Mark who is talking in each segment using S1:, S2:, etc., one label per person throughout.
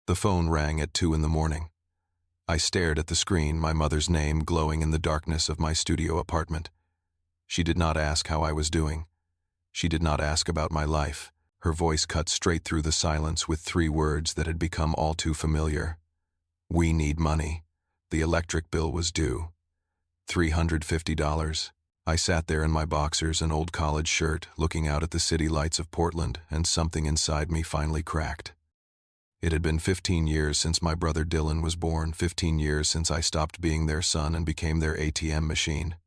S1: The phone rang at 2 in the morning. I stared at the screen, my mother's name glowing in the darkness of my studio apartment. She did not ask how I was doing. She did not ask about my life. Her voice cut straight through the silence with 3 words that had become all too familiar. We need money. The electric bill was due. $350. I sat there in my boxers and old college shirt, looking out at the city lights of Portland, and something inside me finally cracked. It had been 15 years since my brother Dylan was born, 15 years since I stopped being their son and became their ATM machine.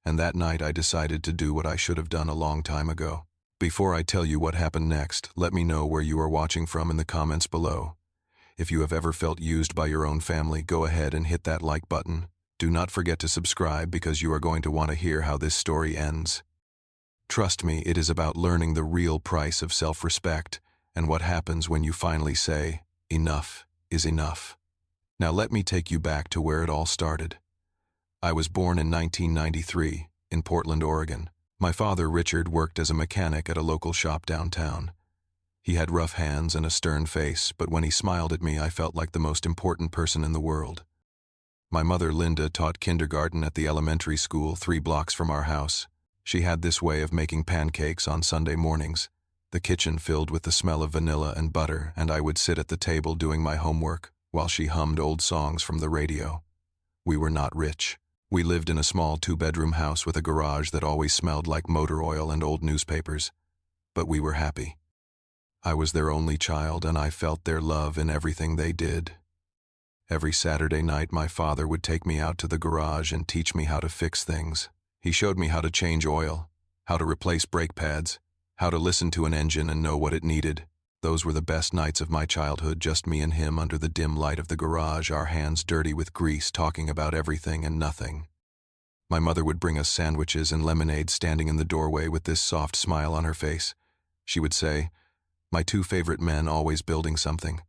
S1: And that night I decided to do what I should have done a long time ago. Before I tell you what happened next, let me know where you are watching from in the comments below. If you have ever felt used by your own family, go ahead and hit that like button. Do not forget to subscribe because you are going to want to hear how this story ends. Trust me, it is about learning the real price of self-respect and what happens when you finally say, enough is enough. Now let me take you back to where it all started. I was born in 1993 in Portland, Oregon. My father, Richard, worked as a mechanic at a local shop downtown. He had rough hands and a stern face, but when he smiled at me, I felt like the most important person in the world. My mother, Linda, taught kindergarten at the elementary school 3 blocks from our house. She had this way of making pancakes on Sunday mornings, the kitchen filled with the smell of vanilla and butter, and I would sit at the table doing my homework while she hummed old songs from the radio. We were not rich. We lived in a small 2-bedroom house with a garage that always smelled like motor oil and old newspapers. But we were happy. I was their only child, and I felt their love in everything they did. Every Saturday night, my father would take me out to the garage and teach me how to fix things. He showed me how to change oil, how to replace brake pads, how to listen to an engine and know what it needed. Those were the best nights of my childhood, just me and him under the dim light of the garage, our hands dirty with grease, talking about everything and nothing. My mother would bring us sandwiches and lemonade, standing in the doorway with this soft smile on her face. She would say, "My 2 favorite men always building something."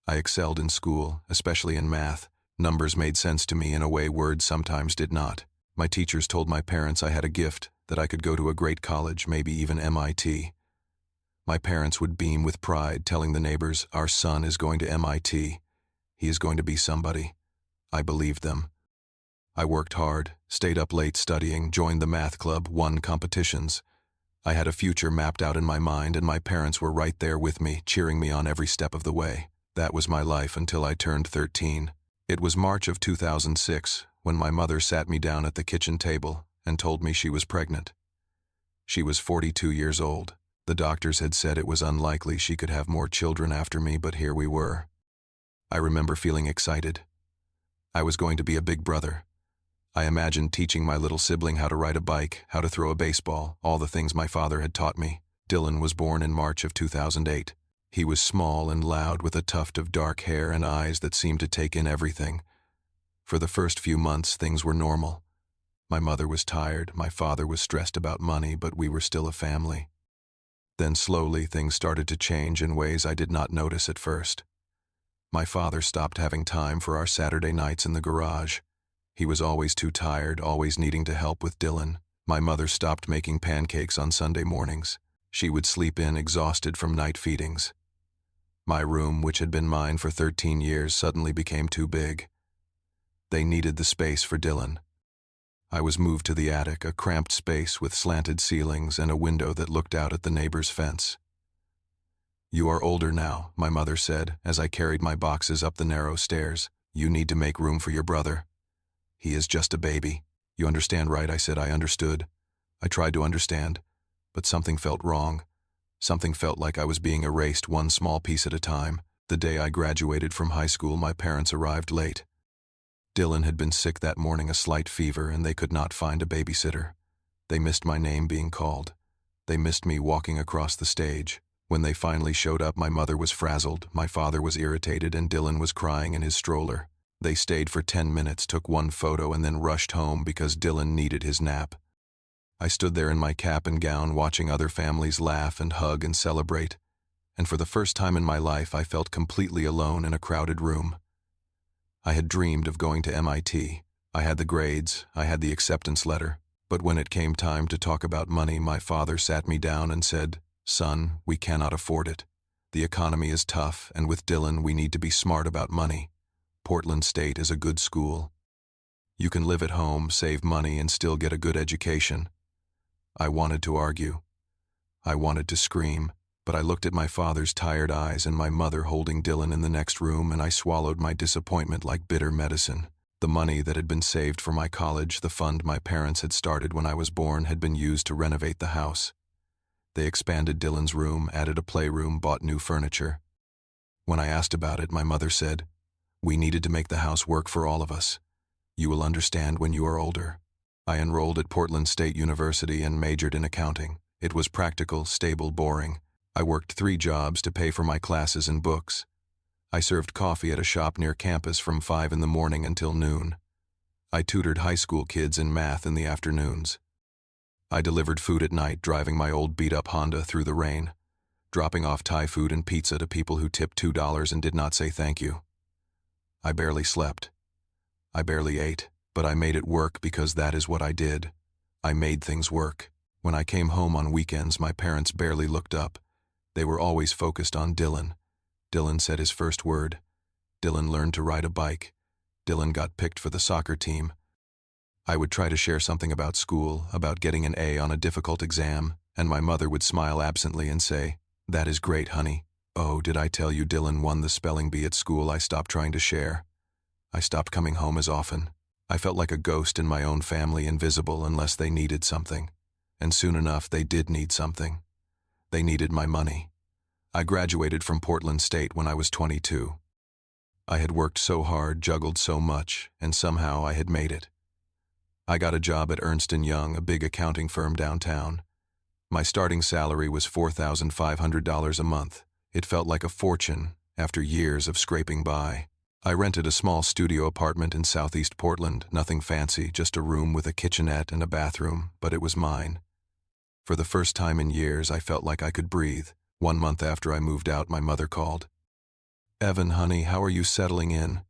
S1: I excelled in school, especially in math. Numbers made sense to me in a way words sometimes did not. My teachers told my parents I had a gift, that I could go to a great college, maybe even MIT. My parents would beam with pride, telling the neighbors, "Our son is going to MIT. He is going to be somebody." I believed them. I worked hard, stayed up late studying, joined the math club, won competitions. I had a future mapped out in my mind, and my parents were right there with me, cheering me on every step of the way. That was my life until I turned 13. It was March of 2006 when my mother sat me down at the kitchen table and told me she was pregnant. She was 42 years old. The doctors had said it was unlikely she could have more children after me, but here we were. I remember feeling excited. I was going to be a big brother. I imagined teaching my little sibling how to ride a bike, how to throw a baseball, all the things my father had taught me. Dylan was born in March of 2008. He was small and loud with a tuft of dark hair and eyes that seemed to take in everything. For the first few months, things were normal. My mother was tired, my father was stressed about money, but we were still a family. Then slowly, things started to change in ways I did not notice at first. My father stopped having time for our Saturday nights in the garage. He was always too tired, always needing to help with Dylan. My mother stopped making pancakes on Sunday mornings. She would sleep in exhausted from night feedings. My room, which had been mine for 13 years, suddenly became too big. They needed the space for Dylan. I was moved to the attic, a cramped space with slanted ceilings and a window that looked out at the neighbor's fence. "You are older now," my mother said, as I carried my boxes up the narrow stairs. "You need to make room for your brother. He is just a baby. You understand, right?" I said I understood. I tried to understand, but something felt wrong. Something felt like I was being erased one small piece at a time. The day I graduated from high school, my parents arrived late. Dylan had been sick that morning, a slight fever, and they could not find a babysitter. They missed my name being called. They missed me walking across the stage. When they finally showed up, my mother was frazzled, my father was irritated, and Dylan was crying in his stroller. They stayed for 10 minutes, took one photo, and then rushed home because Dylan needed his nap. I stood there in my cap and gown, watching other families laugh and hug and celebrate, and for the first time in my life, I felt completely alone in a crowded room. I had dreamed of going to MIT. I had the grades, I had the acceptance letter, but when it came time to talk about money, my father sat me down and said, "Son, we cannot afford it. The economy is tough, and with Dylan we need to be smart about money. Portland State is a good school. You can live at home, save money, and still get a good education. I wanted to argue. I wanted to scream, but I looked at my father's tired eyes and my mother holding Dylan in the next room, and I swallowed my disappointment like bitter medicine. The money that had been saved for my college, the fund my parents had started when I was born, had been used to renovate the house. They expanded Dylan's room, added a playroom, bought new furniture. When I asked about it, my mother said, "We needed to make the house work for all of us. You will understand when you are older." I enrolled at Portland State University and majored in accounting. It was practical, stable, boring. I worked 3 jobs to pay for my classes and books. I served coffee at a shop near campus from 5 in the morning until noon. I tutored high school kids in math in the afternoons. I delivered food at night, driving my old beat-up Honda through the rain, dropping off Thai food and pizza to people who tipped $2 and did not say thank you. I barely slept. I barely ate, but I made it work because that is what I did. I made things work. When I came home on weekends, my parents barely looked up. They were always focused on Dylan. Dylan said his first word. Dylan learned to ride a bike. Dylan got picked for the soccer team. I would try to share something about school, about getting an A on a difficult exam, and my mother would smile absently and say, "That is great, honey. Oh, did I tell you Dylan won the spelling bee at school?" I stopped trying to share. I stopped coming home as often. I felt like a ghost in my own family, invisible unless they needed something. And soon enough, they did need something. They needed my money. I graduated from Portland State when I was 22. I had worked so hard, juggled so much, and somehow I had made it. I got a job at Ernst & Young, a big accounting firm downtown. My starting salary was $4,500 a month. It felt like a fortune after years of scraping by. I rented a small studio apartment in southeast Portland, nothing fancy, just a room with a kitchenette and a bathroom, but it was mine. For the first time in years, I felt like I could breathe. 1 month after I moved out, my mother called. "Evan, honey, how are you settling in?"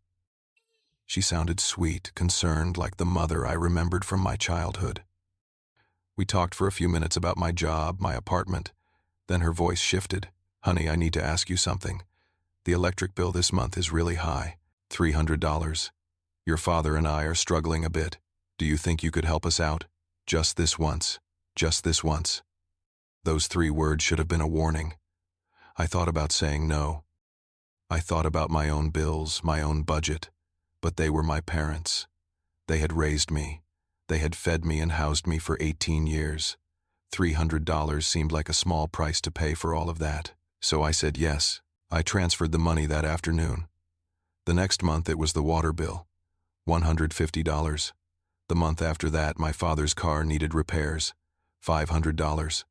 S1: She sounded sweet, concerned, like the mother I remembered from my childhood. We talked for a few minutes about my job, my apartment. Then her voice shifted. "Honey, I need to ask you something. The electric bill this month is really high, $300. Your father and I are struggling a bit. Do you think you could help us out? Just this once. Just this once." Those 3 words should have been a warning. I thought about saying no. I thought about my own bills, my own budget. But they were my parents. They had raised me. They had fed me and housed me for 18 years. $300 seemed like a small price to pay for all of that. So I said yes. I transferred the money that afternoon. The next month it was the water bill, $150. The month after that, my father's car needed repairs, $500.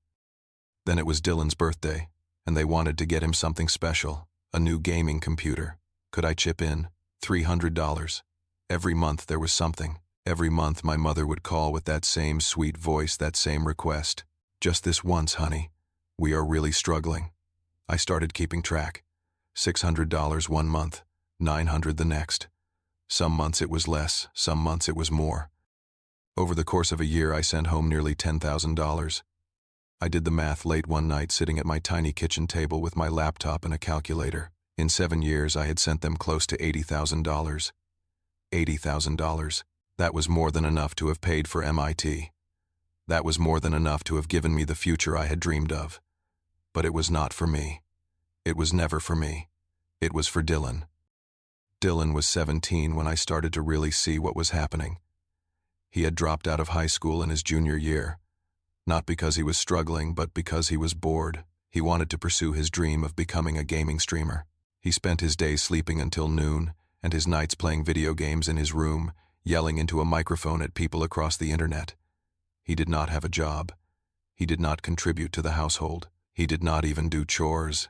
S1: Then it was Dylan's birthday, and they wanted to get him something special, a new gaming computer. Could I chip in? $300. Every month there was something. Every month my mother would call with that same sweet voice, that same request. "Just this once, honey. We are really struggling." I started keeping track. $600 1 month, $900 the next. Some months it was less, some months it was more. Over the course of a year, I sent home nearly $10,000. I did the math late one night, sitting at my tiny kitchen table with my laptop and a calculator. In 7 years, I had sent them close to $80,000. $80,000. That was more than enough to have paid for MIT. That was more than enough to have given me the future I had dreamed of. But it was not for me. It was never for me. It was for Dylan. Dylan was 17 when I started to really see what was happening. He had dropped out of high school in his junior year. Not because he was struggling, but because he was bored. He wanted to pursue his dream of becoming a gaming streamer. He spent his days sleeping until noon, and his nights playing video games in his room, yelling into a microphone at people across the internet. He did not have a job. He did not contribute to the household. He did not even do chores.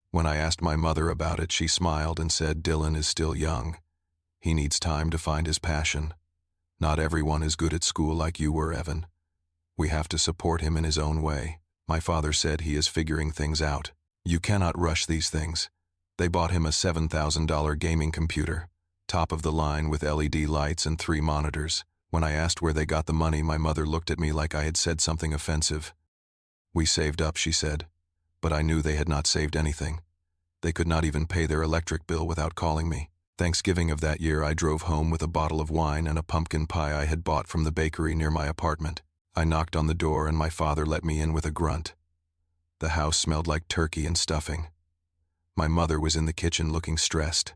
S1: When I asked my mother about it, she smiled and said, "Dylan is still young. He needs time to find his passion. Not everyone is good at school like you were, Evan. We have to support him in his own way." My father said he is figuring things out. You cannot rush these things. They bought him a $7,000 gaming computer, top of the line with LED lights and 3 monitors. When I asked where they got the money, my mother looked at me like I had said something offensive. "We saved up," she said. But I knew they had not saved anything. They could not even pay their electric bill without calling me. Thanksgiving of that year, I drove home with a bottle of wine and a pumpkin pie I had bought from the bakery near my apartment. I knocked on the door and my father let me in with a grunt. The house smelled like turkey and stuffing. My mother was in the kitchen looking stressed.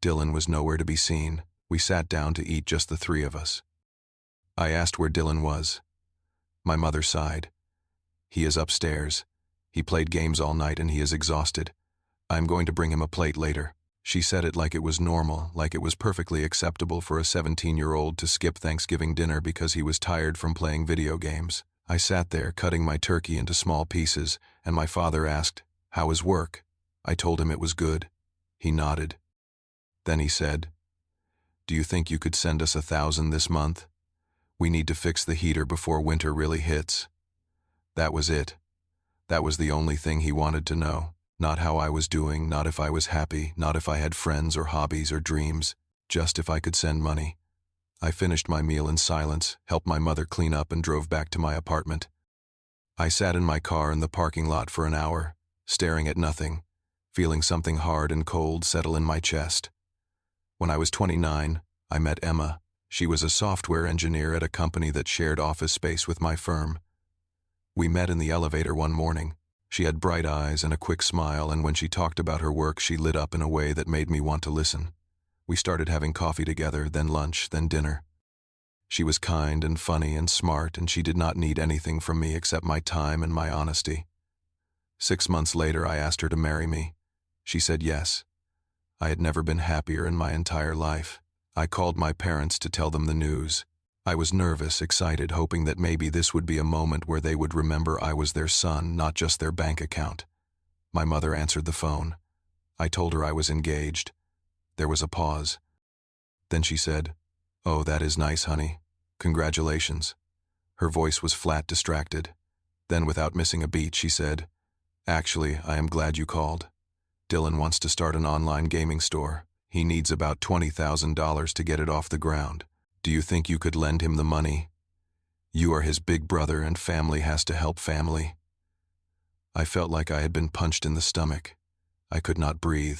S1: Dylan was nowhere to be seen. We sat down to eat, just the three of us. I asked where Dylan was. My mother sighed. He is upstairs. He played games all night and he is exhausted. I'm going to bring him a plate later. She said it like it was normal, like it was perfectly acceptable for a 17-year-old to skip Thanksgiving dinner because he was tired from playing video games. I sat there, cutting my turkey into small pieces, and my father asked, "How is work?" I told him it was good. He nodded. Then he said, "Do you think you could send us 1,000 this month? We need to fix the heater before winter really hits." That was it. That was the only thing he wanted to know. Not how I was doing, not if I was happy, not if I had friends or hobbies or dreams, just if I could send money. I finished my meal in silence, helped my mother clean up, and drove back to my apartment. I sat in my car in the parking lot for an hour, staring at nothing, feeling something hard and cold settle in my chest. When I was 29, I met Emma. She was a software engineer at a company that shared office space with my firm. We met in the elevator one morning. She had bright eyes and a quick smile, and when she talked about her work, she lit up in a way that made me want to listen. We started having coffee together, then lunch, then dinner. She was kind and funny and smart, and she did not need anything from me except my time and my honesty. 6 months later, I asked her to marry me. She said yes. I had never been happier in my entire life. I called my parents to tell them the news. I was nervous, excited, hoping that maybe this would be a moment where they would remember I was their son, not just their bank account. My mother answered the phone. I told her I was engaged. There was a pause. Then she said, "Oh, that is nice, honey. Congratulations." Her voice was flat, distracted. Then, without missing a beat, she said, "Actually, I am glad you called. Dylan wants to start an online gaming store. He needs about $20,000 to get it off the ground. Do you think you could lend him the money? You are his big brother, and family has to help family." I felt like I had been punched in the stomach. I could not breathe.